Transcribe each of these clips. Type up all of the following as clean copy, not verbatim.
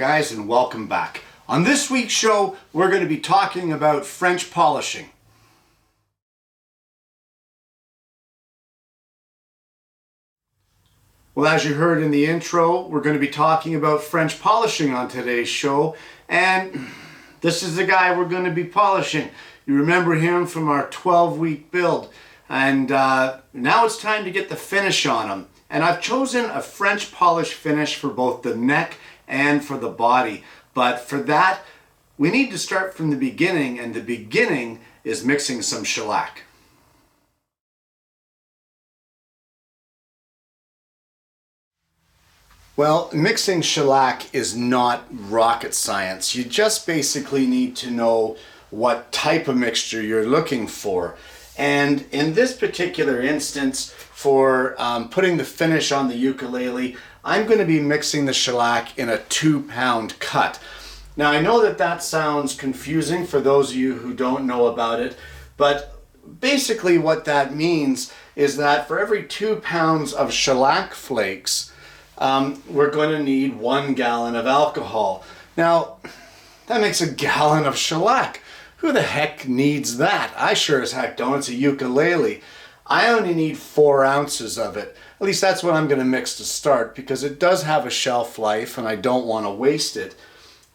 guys, and welcome back. On this week's show, we're going to be talking about French polishing. Well, as you heard in the intro, we're going to be talking about French polishing on today's show, and this is the guy we're going to be polishing. You remember him from our 12-week build, and now it's time to get the finish on him. And I've chosen a French polish finish for both the neck and for the body. But for that, we need to start from the beginning, and the beginning is mixing some shellac. Well, mixing shellac is not rocket science. You just basically need to know what type of mixture you're looking for. And in this particular instance, for putting the finish on the ukulele, I'm going to be mixing the shellac in a 2-pound cut. Now, I know that that sounds confusing for those of you who don't know about it, but basically what that means is that for every 2 pounds of shellac flakes, we're going to need 1 gallon of alcohol. Now, that makes a gallon of shellac. Who the heck needs that? I sure as heck don't. It's a ukulele. I only need 4 ounces of it. At least that's what I'm going to mix to start, because it does have a shelf life and I don't want to waste it.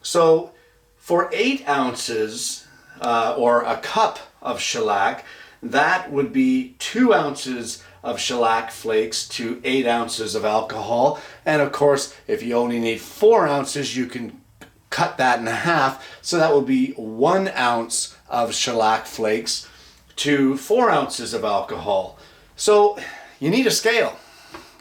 So for 8 ounces or a cup of shellac, that would be 2 ounces of shellac flakes to 8 ounces of alcohol. And of course, if you only need 4 ounces, you can cut that in half. So that will be 1 ounce of shellac flakes to 4 ounces of alcohol. So you need a scale.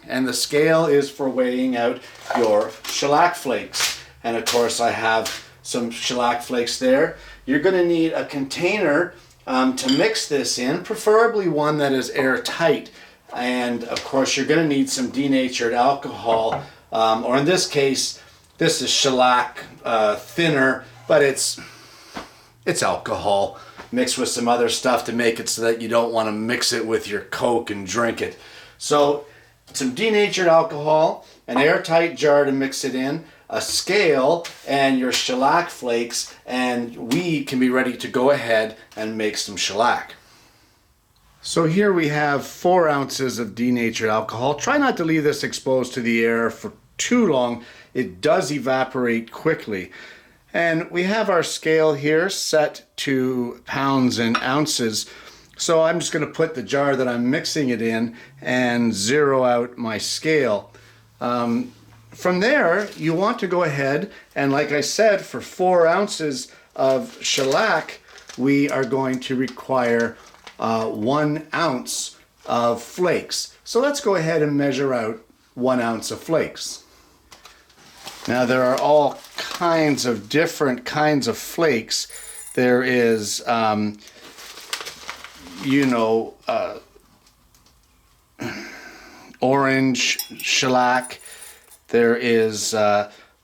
And the scale is for weighing out your shellac flakes. And of course, I have some shellac flakes there. You're going to need a container to mix this in, preferably one that is airtight. And of course, you're going to need some denatured alcohol, or in this case, this is shellac thinner, but it's alcohol mixed with some other stuff to make it so that you don't want to mix it with your Coke and drink it. So some denatured alcohol, an airtight jar to mix it in, a scale, and your shellac flakes, and we can be ready to go ahead and make some shellac. So here we have 4 ounces of denatured alcohol. Try not to leave this exposed to the air for too long. It does evaporate quickly. And we have our scale here set to pounds and ounces. So I'm just going to put the jar that I'm mixing it in and zero out my scale. From there, you want to go ahead and, like I said, for 4 ounces of shellac, we are going to require 1 ounce of flakes. So let's go ahead and measure out 1 ounce of flakes. Now, there are all kinds of different kinds of flakes. There is, orange shellac. There is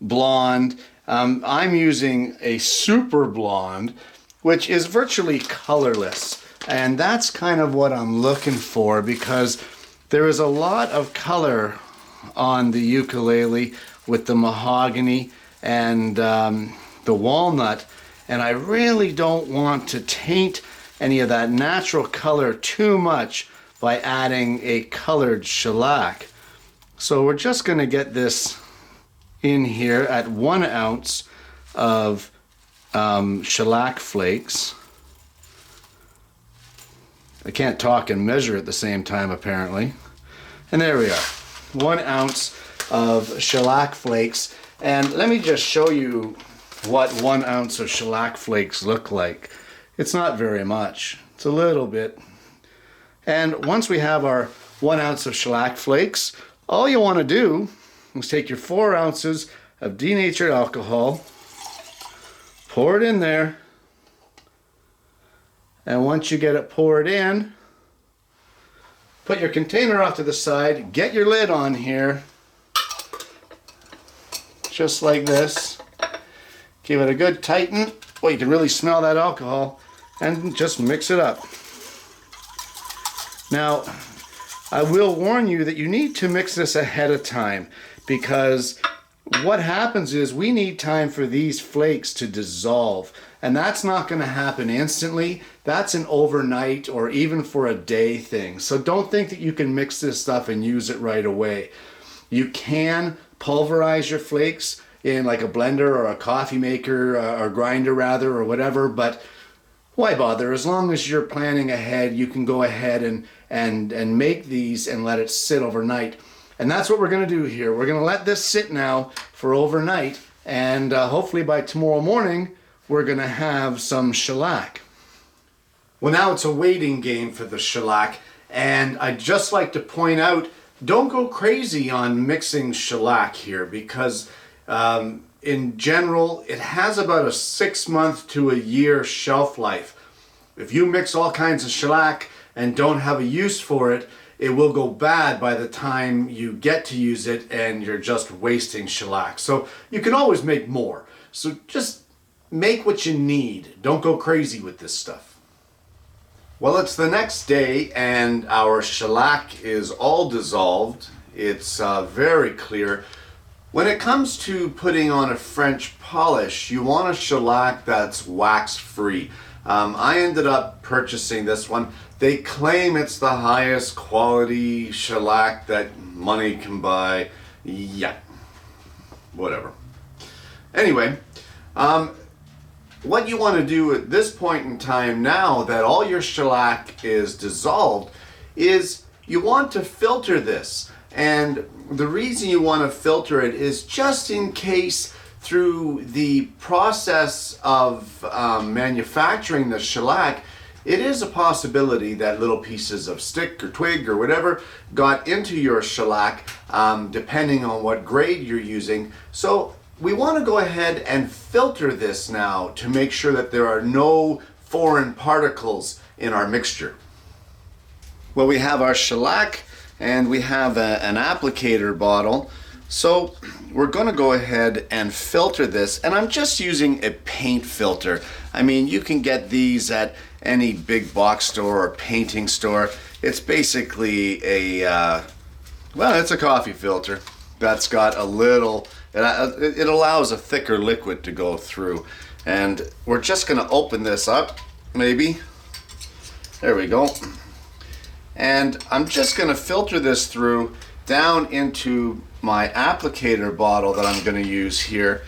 blonde. I'm using a super blonde, which is virtually colorless. And that's kind of what I'm looking for, because there is a lot of color on the ukulele with the mahogany and the walnut, and I really don't want to taint any of that natural color too much by adding a colored shellac. So we're just going to get this in here at 1 ounce of shellac flakes. I can't talk and measure at the same time, apparently. And there we are, 1 ounce of shellac flakes. And let me just show you what 1 ounce of shellac flakes look like. It's not very much, it's a little bit. And once we have our 1 ounce of shellac flakes, all you want to do is take your 4 ounces of denatured alcohol, pour it in there, and once you get it poured in, put your container off to the side, get your lid on here, just like this. Give it a good tighten. Well, you can really smell that alcohol, and just mix it up. Now, I will warn you that you need to mix this ahead of time, because what happens is we need time for these flakes to dissolve, and that's not going to happen instantly. That's an overnight or even for a day thing. So don't think that you can mix this stuff and use it right away. You can pulverize your flakes in like a blender or a coffee maker or grinder rather, or whatever, but why bother? As long as you're planning ahead, you can go ahead and make these and let it sit overnight. And that's what we're going to do here. We're going to let this sit now for overnight, and hopefully by tomorrow morning we're going to have some shellac. Well, now it's a waiting game for the shellac, and I'd just like to point out, don't go crazy on mixing shellac here, because in general it has about a 6 month to a year shelf life. If you mix all kinds of shellac and don't have a use for it, it will go bad by the time you get to use it, and you're just wasting shellac. So you can always make more. So just make what you need. Don't go crazy with this stuff. Well, it's the next day and our shellac is all dissolved. It's very clear. When it comes to putting on a French polish, you want a shellac that's wax free. I ended up purchasing this one. They claim it's the highest quality shellac that money can buy. Yeah, whatever. Anyway, what you want to do at this point in time, now that all your shellac is dissolved, is you want to filter this. And the reason you want to filter it is just in case through the process of manufacturing the shellac, it is a possibility that little pieces of stick or twig or whatever got into your shellac, depending on what grade you're using. So we want to go ahead and filter this now to make sure that there are no foreign particles in our mixture. Well, we have our shellac and we have an applicator bottle. So we're going to go ahead and filter this, and I'm just using a paint filter. I mean, you can get these at any big box store or painting store. It's basically a, well, it's a coffee filter that's got a little, it allows a thicker liquid to go through. And we're just going to open this up, maybe. There we go. And I'm just going to filter this through down into my applicator bottle that I'm going to use here.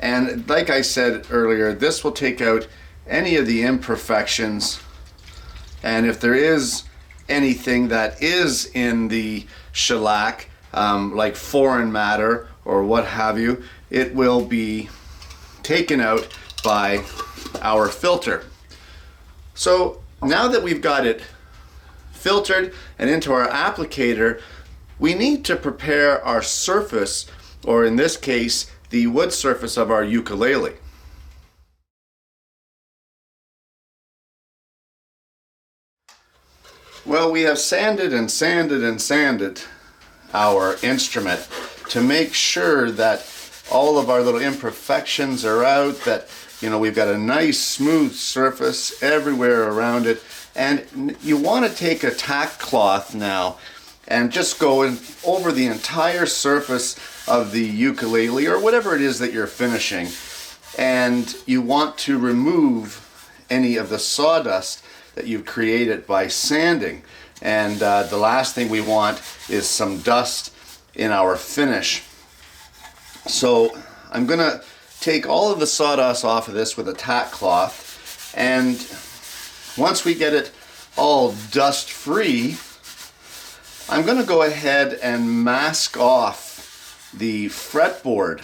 And like I said earlier, this will take out any of the imperfections, and if there is anything that is in the shellac, like foreign matter or what have you, it will be taken out by our filter. So now that we've got it filtered and into our applicator, we need to prepare our surface, or in this case, the wood surface of our ukulele. Well, we have sanded and sanded and sanded our instrument to make sure that all of our little imperfections are out, that, you know, we've got a nice smooth surface everywhere around it. And you want to take a tack cloth now and just go in over the entire surface of the ukulele or whatever it is that you're finishing. And you want to remove any of the sawdust that you've created by sanding. And the last thing we want is some dust in our finish. So I'm gonna take all of the sawdust off of this with a tack cloth, and once we get it all dust free, I'm gonna go ahead and mask off the fretboard.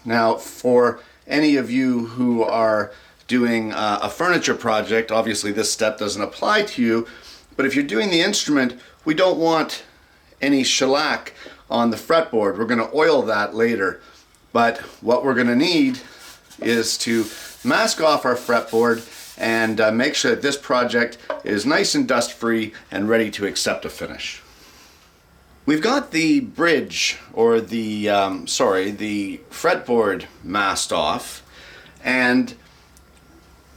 Now, for any of you who are doing a furniture project, obviously this step doesn't apply to you, but if you're doing the instrument, we don't want any shellac on the fretboard. We're going to oil that later, but what we're going to need is to mask off our fretboard and make sure that this project is nice and dust free and ready to accept a finish. We've got the bridge, or the the fretboard masked off, and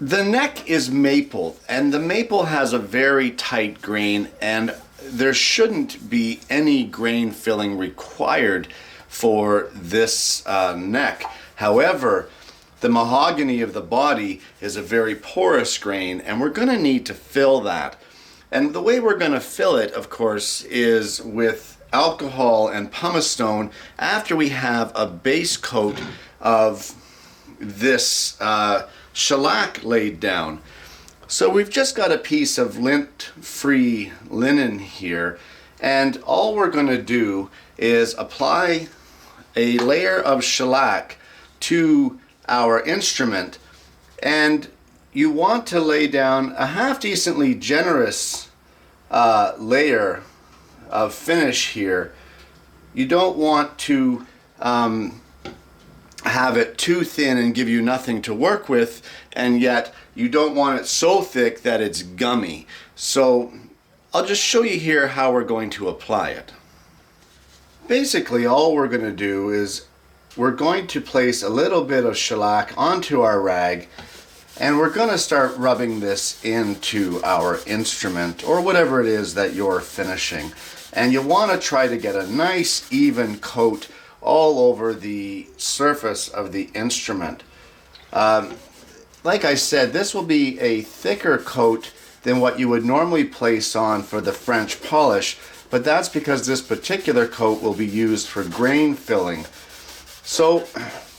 the neck is maple, and the maple has a very tight grain, and there shouldn't be any grain filling required for this neck. However, the mahogany of the body is a very porous grain, and we're going to need to fill that. And the way we're going to fill it, of course, is with alcohol and pumice stone after we have a base coat of this shellac laid down. So we've just got a piece of lint-free linen here, and all we're going to do is apply a layer of shellac to our instrument, and you want to lay down a half-decently generous layer of finish here. You don't want to have it too thin and give you nothing to work with, and yet you don't want it so thick that it's gummy. So I'll just show you here how we're going to apply it. Basically, all we're going to do is we're going to place a little bit of shellac onto our rag, and we're going to start rubbing this into our instrument or whatever it is that you're finishing. And you want to try to get a nice even coat all over the surface of the instrument. Like I said, this will be a thicker coat than what you would normally place on for the French polish, but that's because this particular coat will be used for grain filling. So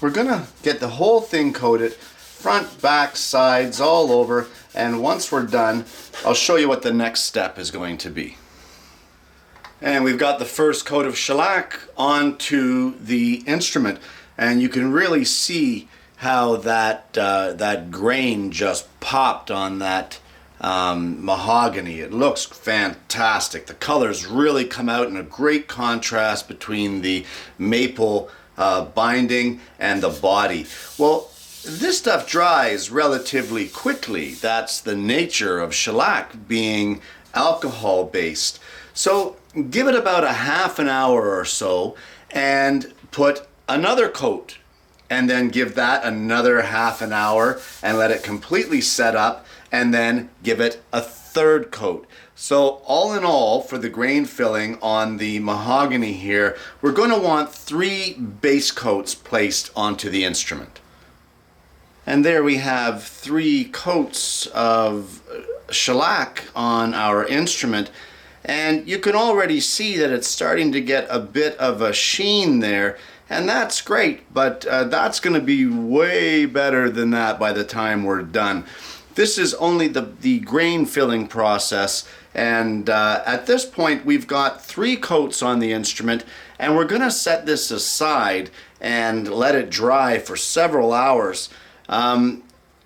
we're going to get the whole thing coated, front, back, sides, all over, and once we're done, I'll show you what the next step is going to be. And we've got the first coat of shellac onto the instrument, and you can really see how that grain just popped on that mahogany. It looks fantastic. The colors really come out in a great contrast between the maple binding and the body. Well, this stuff dries relatively quickly. That's the nature of shellac being alcohol based. So give it about a half an hour or so and put another coat, and then give that another half an hour and let it completely set up, and then give it a third coat. So all in all, for the grain filling on the mahogany here, we're going to want 3 base coats placed onto the instrument. And there we have 3 coats of shellac on our instrument, and you can already see that it's starting to get a bit of a sheen there, and that's great, but that's going to be way better than that by the time we're done. This is only the grain filling process, and at this point we've got 3 coats on the instrument, and we're going to set this aside and let it dry for several hours.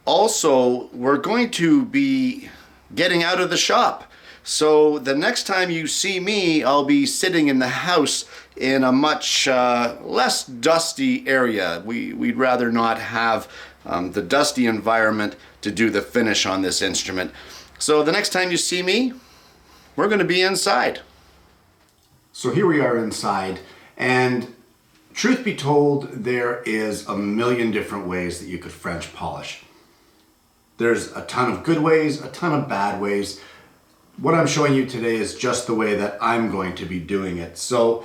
Also, we're going to be getting out of the shop. So the next time you see me, I'll be sitting in the house in a much less dusty area. We'd rather not have the dusty environment to do the finish on this instrument. So the next time you see me, we're going to be inside. So here we are inside, and truth be told, there is a million different ways that you could French polish. There's a ton of good ways, a ton of bad ways. What I'm showing you today is just the way that I'm going to be doing it. So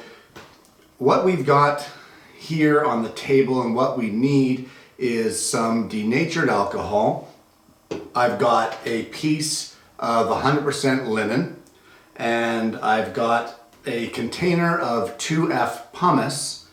what we've got here on the table and what we need is some denatured alcohol. I've got a piece of 100% linen, and I've got a container of 2F pumice,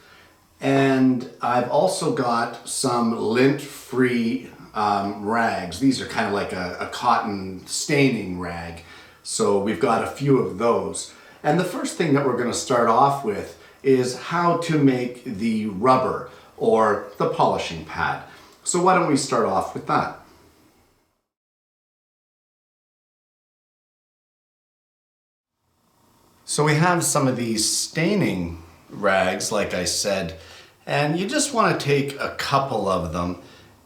and I've also got some lint-free rags. These are kind of like a cotton staining rag. So we've got a few of those. And the first thing that we're going to start off with is how to make the rubber or the polishing pad. So why don't we start off with that? So we have some of these staining rags, like I said, and you just want to take a couple of them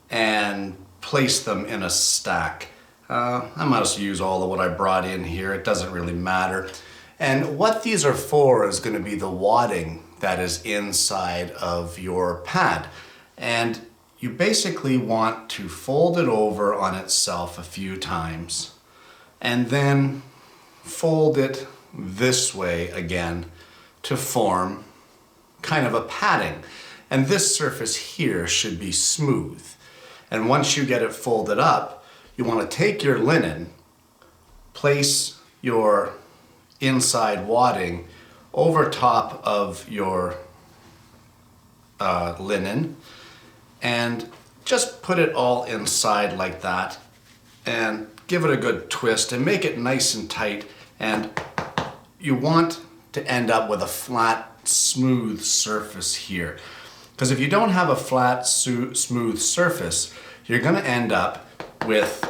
and place them in a stack. I might as well use all of what I brought in here. It doesn't really matter. And what these are for is going to be the wadding that is inside of your pad. And you basically want to fold it over on itself a few times and then fold it this way again to form kind of a padding. And this surface here should be smooth. And once you get it folded up, you want to take your linen, place your inside wadding over top of your linen, and just put it all inside like that, and give it a good twist and make it nice and tight. And you want to end up with a flat, smooth surface here. Because if you don't have a flat, smooth surface, you're going to end up with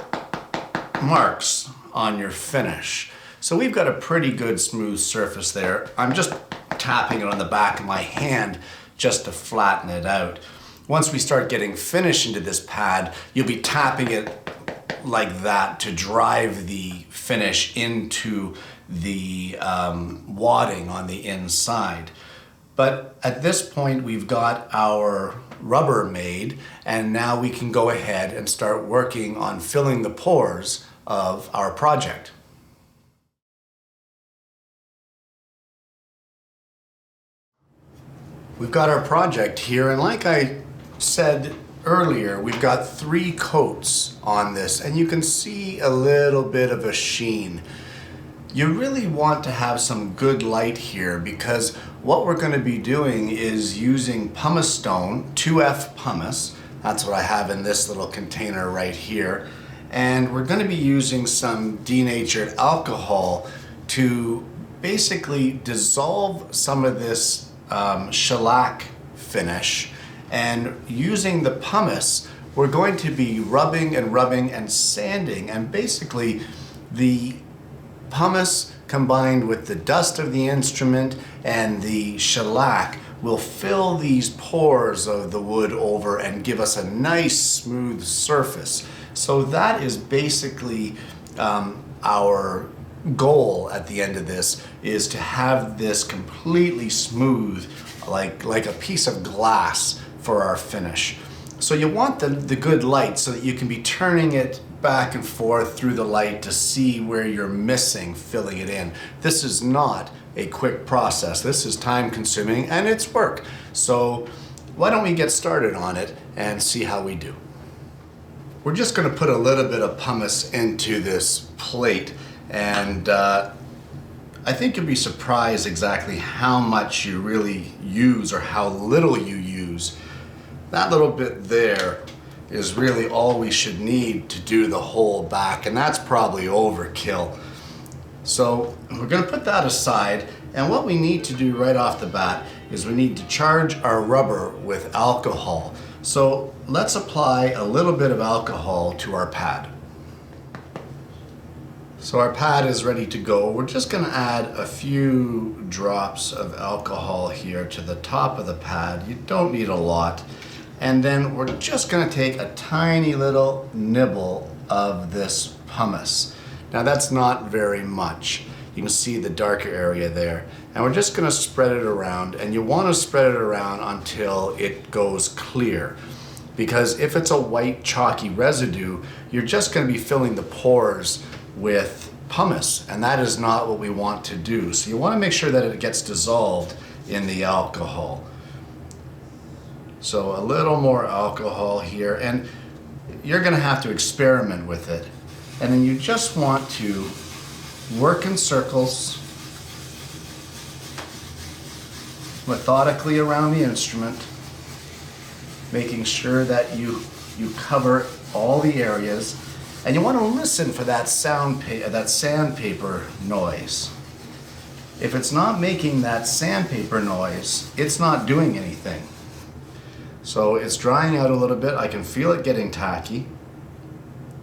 marks on your finish. So we've got a pretty good smooth surface there. I'm just tapping it on the back of my hand just to flatten it out. Once we start getting finish into this pad, you'll be tapping it like that to drive the finish into the wadding on the inside. But at this point, we've got our rubber made, and now we can go ahead and start working on filling the pores of our project. We've got our project here, and like I said earlier, we've got 3 coats on this, and you can see a little bit of a sheen. You really want to have some good light here, because what we're going to be doing is using pumice stone, 2F pumice. That's what I have in this little container right here. And we're going to be using some denatured alcohol to basically dissolve some of this shellac finish. And using the pumice, we're going to be rubbing and sanding, and basically the pumice combined with the dust of the instrument and the shellac will fill these pores of the wood over and give us a nice smooth surface. So that is basically our goal at the end of this, is to have this completely smooth, like a piece of glass for our finish. So you want the good light so that you can be turning it back and forth through the light to see where you're missing filling it in. This is not a quick process. This is time consuming and it's work. So why don't we get started on it and see how we do. We're just going to put a little bit of pumice into this plate, and I think you'll be surprised exactly how much you really use or how little you use. That little bit there is really all we should need to do the whole back, and that's probably overkill. So we're going to put that aside, and what we need to do right off the bat is we need to charge our rubber with alcohol. So let's apply a little bit of alcohol to our pad. So our pad is ready to go. We're just going to add a few drops of alcohol here to the top of the pad. You don't need a lot. And then we're just going to take a tiny little nibble of this pumice. Now that's not very much. You can see the darker area there. And we're just going to spread it around, and you want to spread it around until it goes clear. Because if it's a white chalky residue, you're just going to be filling the pores with pumice, and that is not what we want to do. So you want to make sure that it gets dissolved in the alcohol. So a little more alcohol here, and you're going to have to experiment with it. And then you just want to work in circles methodically around the instrument, making sure that you cover all the areas. And you want to listen for that sandpaper noise. If it's not making that sandpaper noise, it's not doing anything. So it's drying out a little bit. I can feel it getting tacky.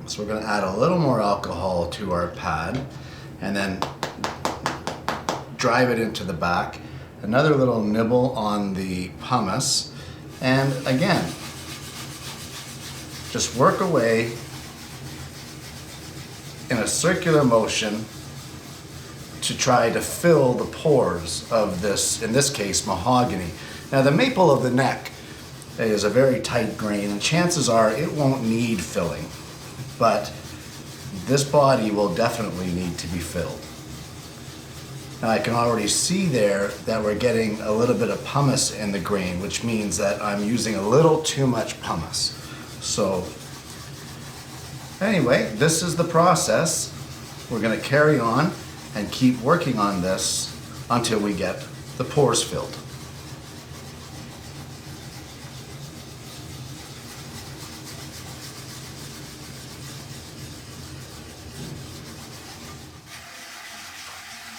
So we're going to add a little more alcohol to our pad and then drive it into the back. Another little nibble on the pumice. And again, just work away in a circular motion to try to fill the pores of this, in this case, mahogany. Now the maple of the neck is a very tight grain, and chances are it won't need filling, but this body will definitely need to be filled. Now I can already see there that we're getting a little bit of pumice in the grain, which means that I'm using a little too much pumice. So anyway, this is the process. We're going to carry on and keep working on this until we get the pores filled.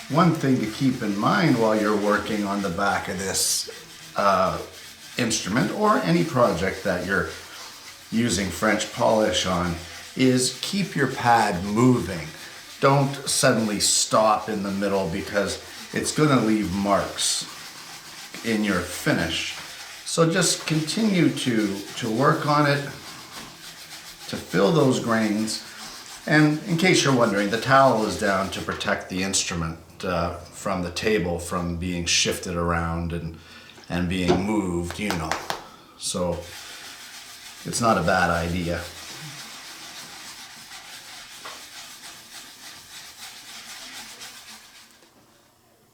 One thing to keep in mind while you're working on the back of this instrument or any project that you're using French polish on is keep your pad moving. Don't suddenly stop in the middle because it's going to leave marks in your finish. So just continue to work on it, to fill those grains. And in case you're wondering, the towel is down to protect the instrument from the table from being shifted around and being moved, you know. So it's not a bad idea.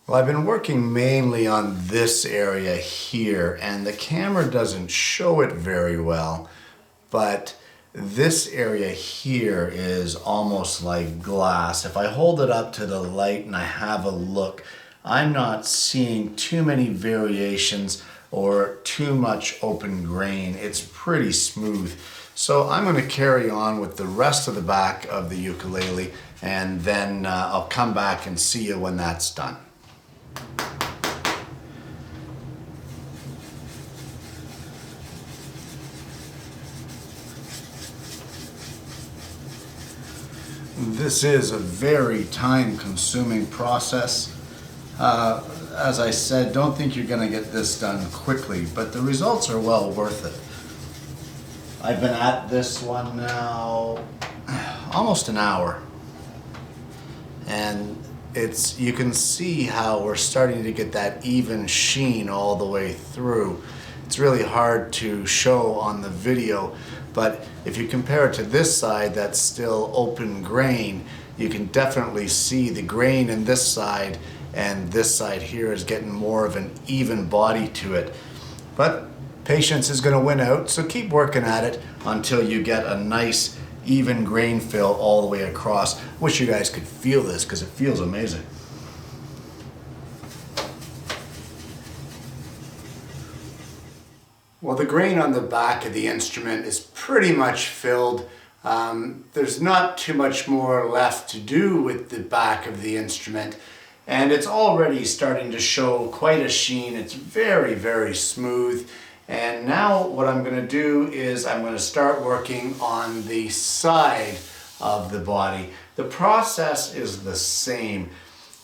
Well, I've been working mainly on this area here, and the camera doesn't show it very well, but this area here is almost like glass. If I hold it up to the light and I have a look, I'm not seeing too many variations or too much open grain. It's pretty smooth. So I'm going to carry on with the rest of the back of the ukulele, and then I'll come back and see you when that's done. This is a very time-consuming process. As I said, don't think you're going to get this done quickly, but the results are well worth it. I've been at this one now almost an hour, and you can see how we're starting to get that even sheen all the way through. It's really hard to show on the video, but if you compare it to this side that's still open grain, you can definitely see the grain in this side, and this side here is getting more of an even body to it. But patience is going to win out, so keep working at it until you get a nice even grain fill all the way across. Wish you guys could feel this because it feels amazing. Well, the grain on the back of the instrument is pretty much filled. There's not too much more left to do with the back of the instrument, and it's already starting to show quite a sheen. It's very, very smooth. And now what I'm going to do is I'm going to start working on the side of the body. The process is the same.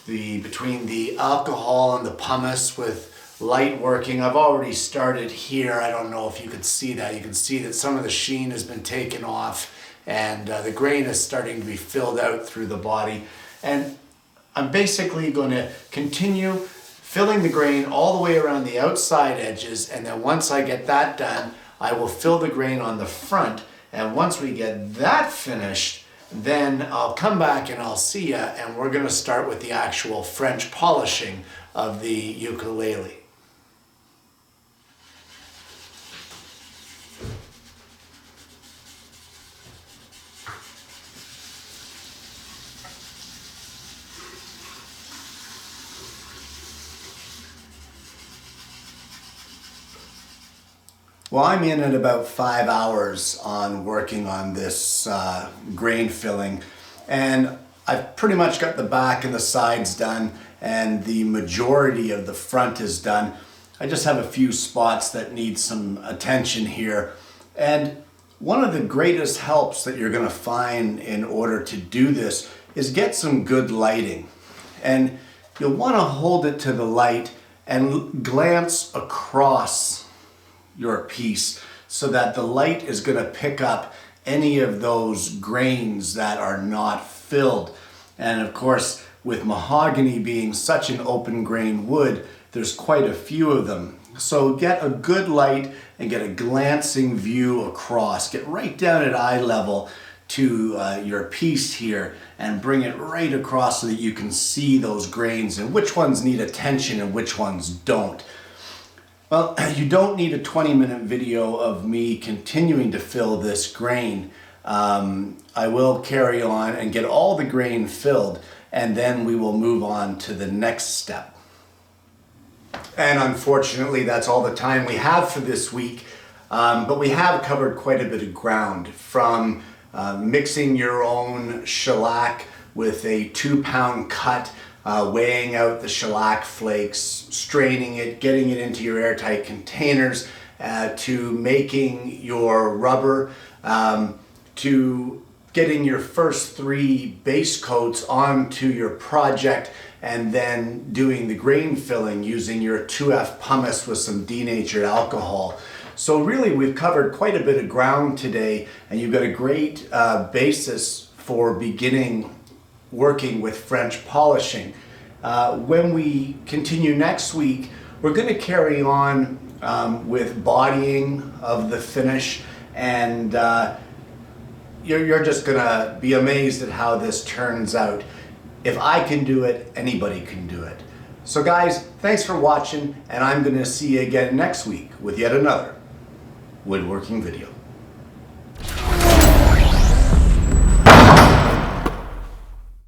Between the alcohol and the pumice with light working, I've already started here. I don't know if you can see that. You can see that some of the sheen has been taken off, and the grain is starting to be filled out through the body. And I'm basically going to continue filling the grain all the way around the outside edges, and then once I get that done, I will fill the grain on the front, and once we get that finished, then I'll come back and I'll see ya, and we're going to start with the actual French polishing of the ukulele. Well, I'm in at about 5 hours on working on this grain filling, and I've pretty much got the back and the sides done, and the majority of the front is done. I just have a few spots that need some attention here. And one of the greatest helps that you're going to find in order to do this is get some good lighting. And you'll want to hold it to the light and glance across your piece so that the light is going to pick up any of those grains that are not filled. And of course, with mahogany being such an open grain wood, there's quite a few of them. So get a good light and get a glancing view across. Get right down at eye level to your piece here and bring it right across so that you can see those grains and which ones need attention and which ones don't. Well, you don't need a 20-minute video of me continuing to fill this grain. I will carry on and get all the grain filled, and then we will move on to the next step. And unfortunately, that's all the time we have for this week, but we have covered quite a bit of ground, from mixing your own shellac with a 2-pound cut, weighing out the shellac flakes, straining it, getting it into your airtight containers, to making your rubber, to getting your first 3 base coats onto your project, and then doing the grain filling using your 2F pumice with some denatured alcohol. So really, we've covered quite a bit of ground today, and you've got a great basis for beginning working with French polishing. When we continue next week, we're going to carry on with bodying of the finish, and you're just going to be amazed at how this turns out. If I can do it, anybody can do it. So guys, thanks for watching, and I'm going to see you again next week with yet another woodworking video.